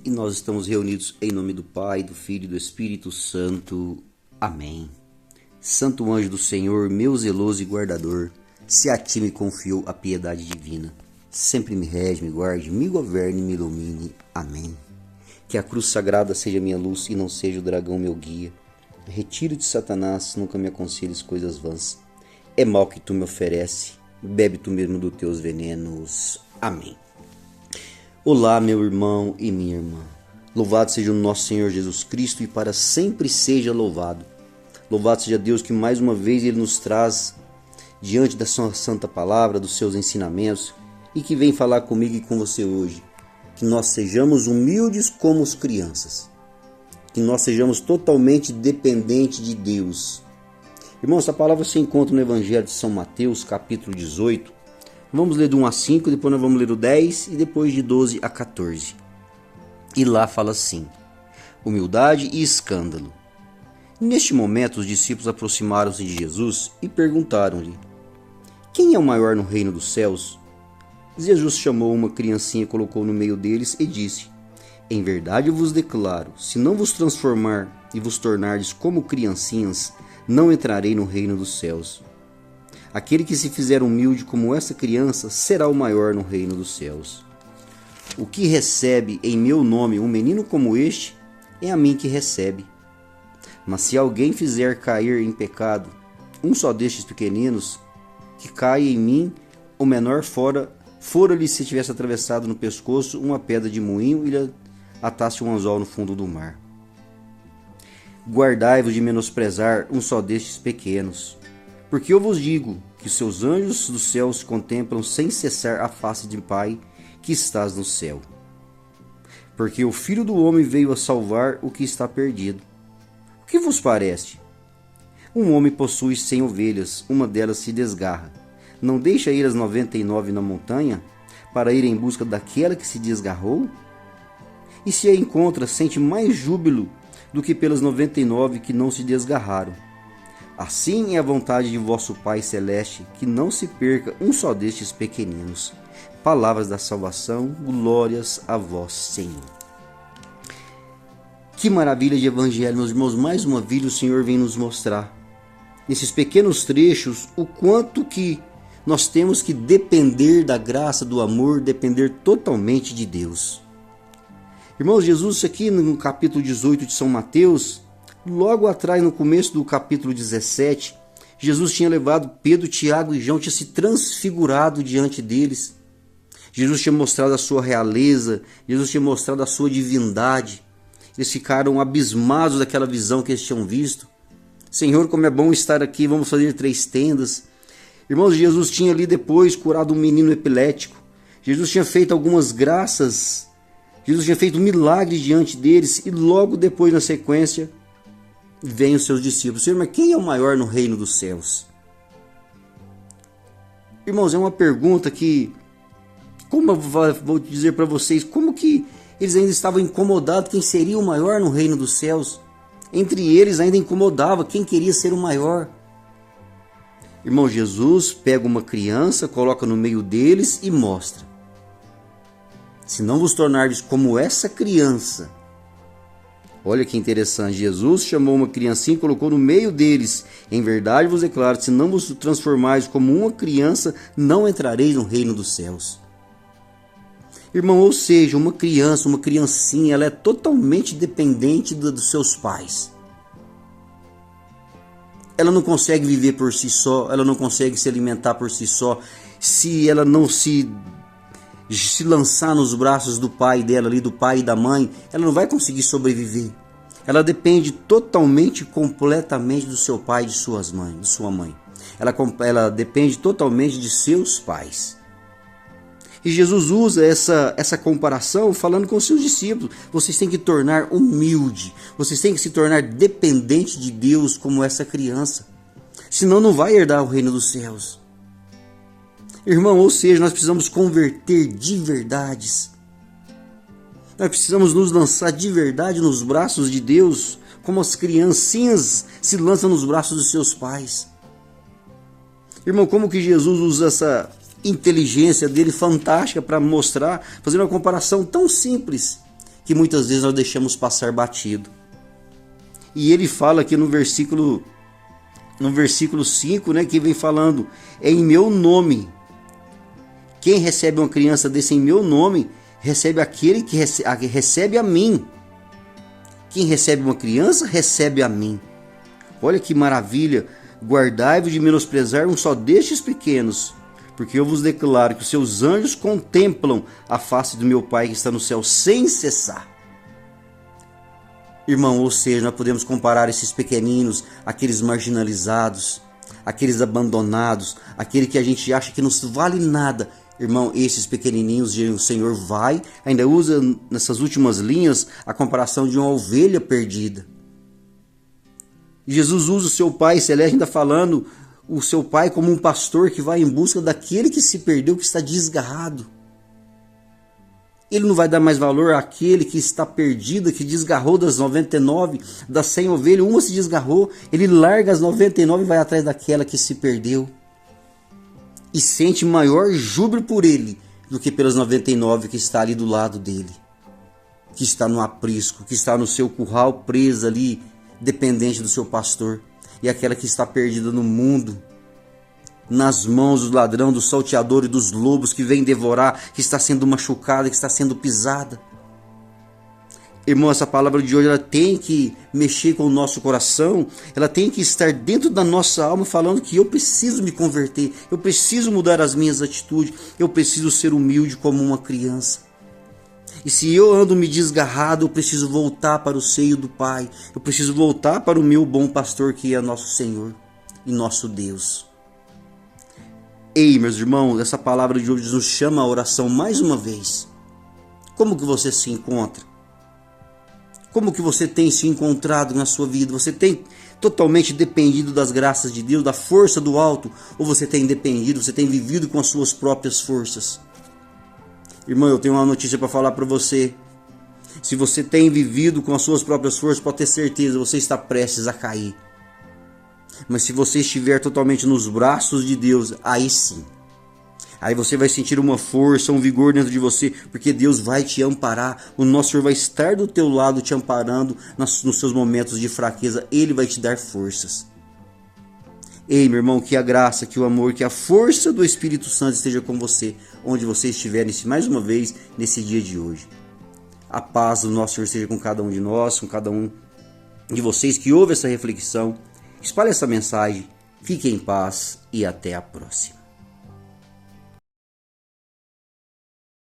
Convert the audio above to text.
E nós estamos reunidos em nome do Pai, do Filho e do Espírito Santo. Amém. Santo anjo do Senhor, meu zeloso e guardador, se a ti me confiou a piedade divina, sempre me rege, me guarde, me governe, me ilumine. Amém. Que a cruz sagrada seja minha luz e não seja o dragão meu guia. Retiro-te, Satanás, nunca me aconselhes coisas vãs. É mal que tu me oferece, bebe tu mesmo dos teus venenos. Amém. Olá, meu irmão e minha irmã. Louvado seja o nosso Senhor Jesus Cristo e para sempre seja louvado. Louvado seja Deus que mais uma vez Ele nos traz diante da sua santa palavra, dos seus ensinamentos e que vem falar comigo e com você hoje. Que nós sejamos humildes como as crianças. Que nós sejamos totalmente dependentes de Deus. Irmãos, essa palavra se encontra no Evangelho de São Mateus, capítulo 18. Vamos ler do 1 a 5, depois nós vamos ler do 10 e depois de 12 a 14. E lá fala assim: humildade e escândalo. Neste momento, os discípulos aproximaram-se de Jesus e perguntaram-lhe: quem é o maior no reino dos céus? Jesus chamou uma criancinha e colocou no meio deles e disse: em verdade eu vos declaro, se não vos transformar e vos tornardes como criancinhas, não entrarei no reino dos céus. Aquele que se fizer humilde como essa criança será o maior no reino dos céus. O que recebe em meu nome um menino como este, é a mim que recebe. Mas se alguém fizer cair em pecado um só destes pequeninos, que caia em mim, o menor fora-lhe se tivesse atravessado no pescoço uma pedra de moinho e lhe atasse um anzol no fundo do mar. Guardai-vos de menosprezar um só destes pequenos, porque eu vos digo que seus anjos dos céus contemplam sem cessar a face de Pai que estás no céu. Porque o Filho do Homem veio a salvar o que está perdido. O que vos parece? Um homem possui 100 ovelhas, uma delas se desgarra. Não deixa ir as 99 na montanha para ir em busca daquela que se desgarrou? E se a encontra, sente mais júbilo do que pelas 99 que não se desgarraram. Assim é a vontade de vosso Pai Celeste, que não se perca um só destes pequeninos. Palavras da salvação, glórias a vós, Senhor. Que maravilha de evangelho, meus irmãos. Mais uma vez o Senhor vem nos mostrar, nesses pequenos trechos, o quanto que nós temos que depender da graça, do amor, depender totalmente de Deus. Irmãos, Jesus aqui no capítulo 18 de São Mateus, logo atrás, no começo do capítulo 17, Jesus tinha levado Pedro, Tiago e João, tinha se transfigurado diante deles. Jesus tinha mostrado a sua realeza, Jesus tinha mostrado a sua divindade. Eles ficaram abismados daquela visão que eles tinham visto. Senhor, como é bom estar aqui, vamos fazer 3 tendas. Irmãos, Jesus tinha ali depois curado um menino epilético. Jesus tinha feito algumas graças. Jesus tinha feito um milagre diante deles e logo depois, na sequência, vêm os seus discípulos. Senhor, mas quem é o maior no reino dos céus? Irmãos, é uma pergunta que, como eu vou dizer para vocês, como que eles ainda estavam incomodados quem seria o maior no reino dos céus? Entre eles ainda incomodava quem queria ser o maior. Irmão, Jesus pega uma criança, coloca no meio deles e mostra: se não vos tornardes como essa criança. Olha que interessante, Jesus chamou uma criancinha e colocou no meio deles. Em verdade vos declaro, se não vos transformais como uma criança, não entrareis no reino dos céus. Irmão, ou seja, uma criança, uma criancinha, ela é totalmente dependente dos seus pais. Ela não consegue viver por si só, ela não consegue se alimentar por si só, se ela não se lançar nos braços do pai dela ali, do pai e da mãe, ela não vai conseguir sobreviver. Ela depende totalmente, completamente do seu pai e de sua mãe. Ela depende totalmente de seus pais. E Jesus usa essa comparação falando com os seus discípulos. Vocês têm que tornar humilde, vocês têm que se tornar dependente de Deus como essa criança. Senão não vai herdar o reino dos céus. Irmão, ou seja, nós precisamos converter de verdades. Nós precisamos nos lançar de verdade nos braços de Deus, como as criancinhas se lançam nos braços dos seus pais. Irmão, como que Jesus usa essa inteligência dele fantástica para mostrar, fazer uma comparação tão simples, que muitas vezes nós deixamos passar batido. E ele fala aqui no versículo 5, né, que vem falando: é em meu nome. Quem recebe uma criança desse em meu nome, recebe aquele que recebe a mim. Quem recebe uma criança, recebe a mim. Olha que maravilha. Guardai-vos de menosprezar um só destes pequenos, porque eu vos declaro que os seus anjos contemplam a face do meu Pai que está no céu sem cessar. Irmão, ou seja, nós podemos comparar esses pequeninos, aqueles marginalizados, aqueles abandonados, aquele que a gente acha que não vale nada. Irmão, esses pequenininhos, o Senhor ainda usa nessas últimas linhas a comparação de uma ovelha perdida. Jesus usa o seu Pai Celeste, ainda falando o seu Pai como um pastor que vai em busca daquele que se perdeu, que está desgarrado. Ele não vai dar mais valor àquele que está perdido, que desgarrou das 99, das 100 ovelhas, uma se desgarrou, ele larga as 99 e vai atrás daquela que se perdeu. E sente maior júbilo por ele do que pelas 99 que está ali do lado dele, que está no aprisco, que está no seu curral presa ali, dependente do seu pastor, e aquela que está perdida no mundo, nas mãos do ladrão, do salteador e dos lobos que vem devorar, que está sendo machucada, que está sendo pisada. Irmão, essa palavra de hoje ela tem que mexer com o nosso coração, ela tem que estar dentro da nossa alma, falando que eu preciso me converter, eu preciso mudar as minhas atitudes, eu preciso ser humilde como uma criança. E se eu ando me desgarrado, eu preciso voltar para o seio do Pai. Eu preciso voltar para o meu bom pastor, que é nosso Senhor e nosso Deus. Ei, meus irmãos, essa palavra de hoje nos chama a oração mais uma vez. Como que você se encontra? Como que você tem se encontrado na sua vida? Você tem totalmente dependido das graças de Deus, da força do alto? Ou você tem dependido, você tem vivido com as suas próprias forças? Irmão, eu tenho uma notícia para falar para você. Se você tem vivido com as suas próprias forças, pode ter certeza, você está prestes a cair. Mas se você estiver totalmente nos braços de Deus, aí sim. Aí você vai sentir uma força, um vigor dentro de você, porque Deus vai te amparar. O nosso Senhor vai estar do teu lado te amparando nos seus momentos de fraqueza. Ele vai te dar forças. Ei, meu irmão, que a graça, que o amor, que a força do Espírito Santo esteja com você, onde você estiver, mais uma vez, nesse dia de hoje. A paz do nosso Senhor esteja com cada um de nós, com cada um de vocês que ouve essa reflexão. Espalhe essa mensagem, fique em paz e até a próxima.